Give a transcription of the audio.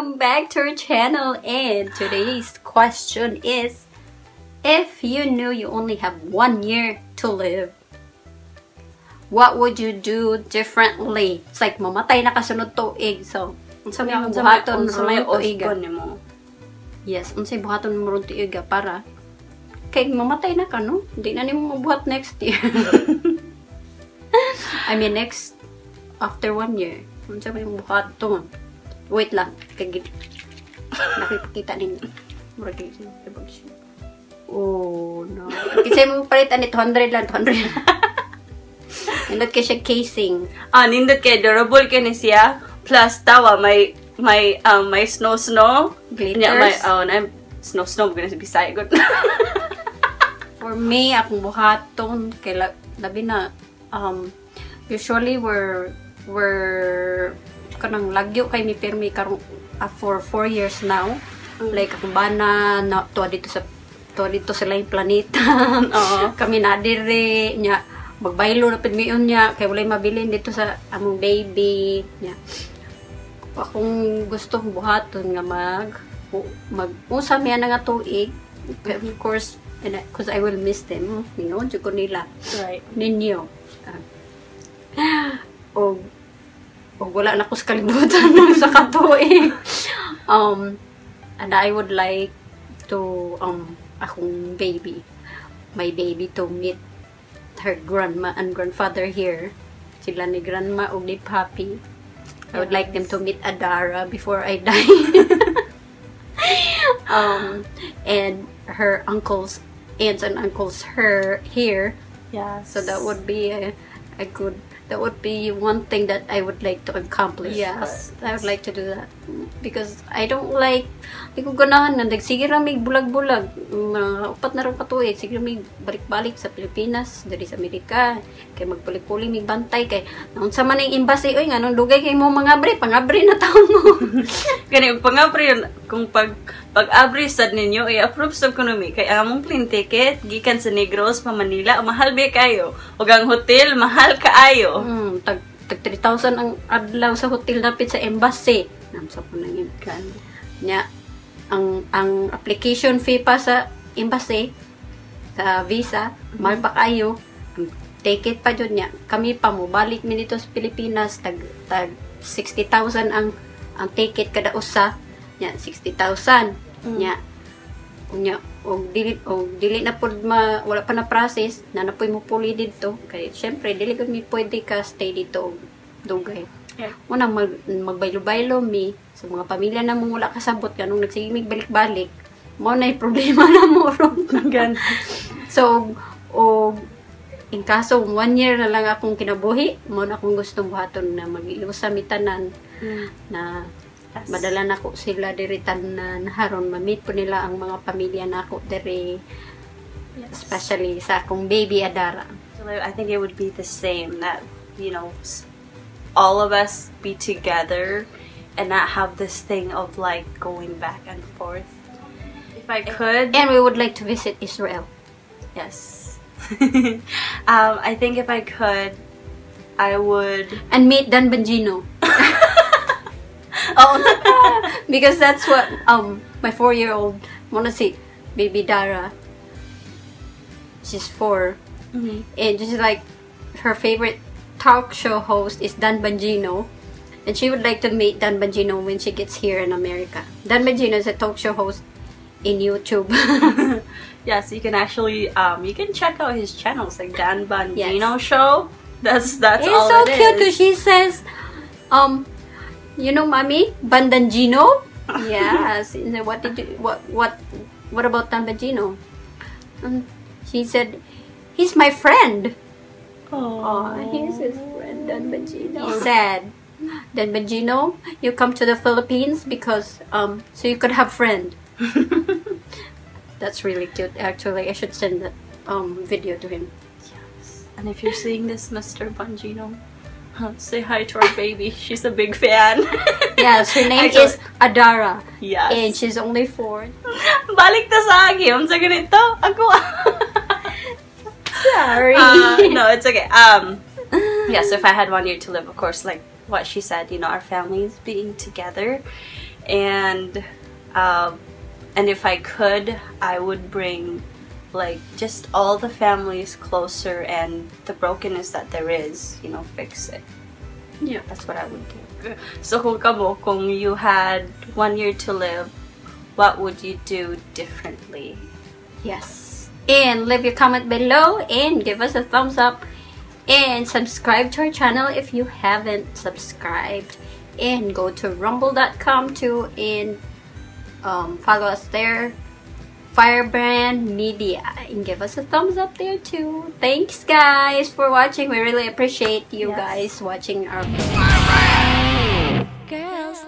welcome back to our channel, and today's question is, if you knew you only have 1 year to live, what would you do differently? It's like mamatay na kasunod tuig, so unsa may buhaton sa may tuiga mo? Yes, unsay buhaton mo ron tuiga para kay mamatay na ka, no? Hindi na nimo mabuhat next year. I mean next after 1 year. Unsa may buhaton? Wait lang, kay nakikita ninyo. Oh no. Kasi mo palitan ni 200 lang, 200. Nindot kay siya casing. Nindot kay durable kay ni siya. Plus tawa may snow glitters. Yeah, may snow gonna sa Bisaya good. For me, akong buhaton kay labi na usually we're kanang lagyo kay mi permi karong for 4 years now. Like akong bana na tuwa dito sa lain planeta. Kami na dire nya magbaylo na pidmiyon niya kay walay mabilin dito sa among baby nya. Akong gusto buhaton nga mag-usa miya na nga tuig. Of course, because I will miss them. Mingon jud ko nila. Right. Ninyo. O wala na ko sa kalibutan nung sa katuig. And I would like to akong baby, my baby, to meet her grandma and grandfather here. Sila ni grandma o ni papi. I would like them to meet Adara before I die. And her uncles, aunts and uncles here. Yeah. So that would be that would be one thing that I would like to accomplish. Yes. I would like to do that. Because I don't like, hindi ko ganahan na, sige ramig bulag-bulag. Upat na rin katuig, sige ramig balik-balik sa Pilipinas, dari sa Amerika. Kaya magpuli-puli, mig bantay. Kaya, naon sa man yung embassy, oy, nga, nung dugay kayo mo mga pang-abri na taon mo. Kaya pang-abri yun, kung pag-abri sad ninyo, i-approve sa economy. Kaya among plane ticket, gikan sa Negros, pa Manila, mahal ba kayo? O ang hotel, mahal kaayo. Tag 3,000 ang adlaw sa hotel napit sa embassy. Namsa po nang ikan. Nya, ang application fee pa sa embassy, sa visa, mahal pa kayo. Ang ticket pa dyan niya. Kami pa mo, balik mi dito sa Pilipinas, tag 60,000 ang ticket kada usa. Nya, 60,000. Nya, dili na po wala pa na process na napoy mo puli dito kay syempre dili gud mi pwede ka stay dito og dugay. Una magbaylo-baylo mi sa mga pamilya na mo wala kasabot kanung nagsigimig balik-balik mo na problema na mo ron. So in kaso 1 year na lang akong kinabuhi mo na akong gustong buhaton na mag-ilusa mi tanan na madala na ko sila diri tanan haron ma-meet po nila ang mga pamilya na ako diri, especially sa akong baby Adara. So I think it would be the same that, you know, all of us be together and not have this thing of like going back and forth. If I could, and we would like to visit Israel. Yes. I think if I could, I would and meet Dan Bongino. Because that's what my 4-year-old wanna see, baby Dara. She's 4, and just like her favorite talk show host is Dan Bongino, and she would like to meet Dan Bongino when she gets here in America. Dan Bongino is a talk show host in YouTube. Yes, you can actually you can check out his channels like Dan Bongino Show. That's it's all so it cute. is. She says, you know, mommy, Bandangino? Yes. What about Dan Bongino? She said, he's my friend. Oh, he's his friend, Dan Bongino. He said, Dan Bongino, you come to the Philippines because so you could have friend. That's really cute. Actually, I should send that video to him. Yes. And if you're seeing this, Mr. Bongino, say hi to our baby. She's a big fan. Yes, her name is Adara. Yes. And she's only 4. Balik ta sa akin. Sa ganito. Ako. Sorry. No, it's okay. Yeah, so if I had 1 year to live, of course, like what she said, you know, our families being together and if I could, I would bring like just all the families closer, and the brokenness that there is, you know, fix it. Yeah. That's what I would do. So kung you had 1 year to live, what would you do differently? Yes. And leave your comment below and give us a thumbs up and subscribe to our channel if you haven't subscribed, and go to rumble.com too and follow us there, Firebrand Media, and give us a thumbs up there too. Thanks guys for watching. We really appreciate you guys watching our girls.